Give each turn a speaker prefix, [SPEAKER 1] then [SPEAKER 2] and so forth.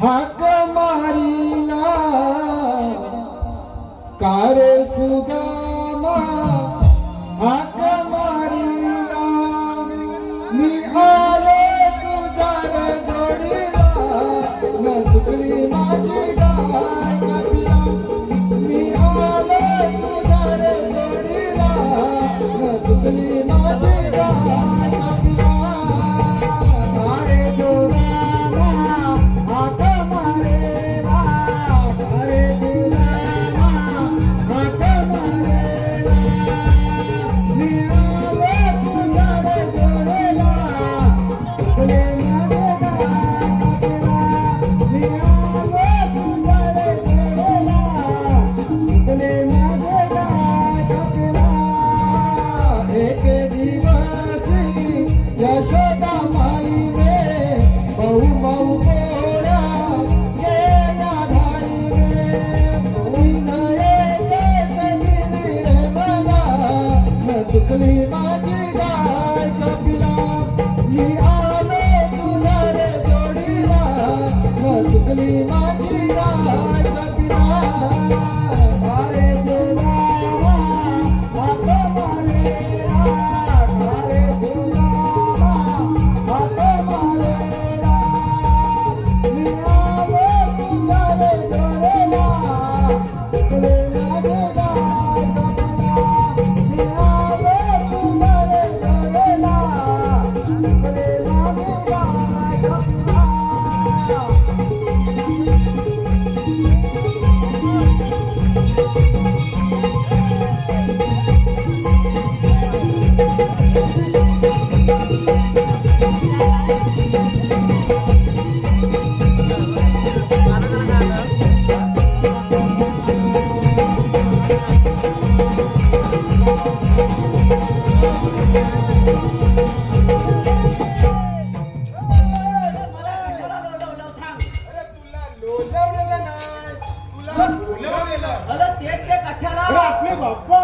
[SPEAKER 1] हाक मारिला कारे सुदामा हाक मारिला मी आले तुझ्यावर जोडीला न चुकली माझी गाय कपिला मी आले तुझ्यावर जोडीला न चुकली माझी गाय कपिला चुकली माझी गाय कपिला मी आले तुझ्या जोडीला न चुकली माझी गाय कपिला मारे तुला हात मारे मारे तुला हात मारे मी आले तुझ्या जोडीला चुकली माझी गाय कपिला
[SPEAKER 2] आपले बाप्पा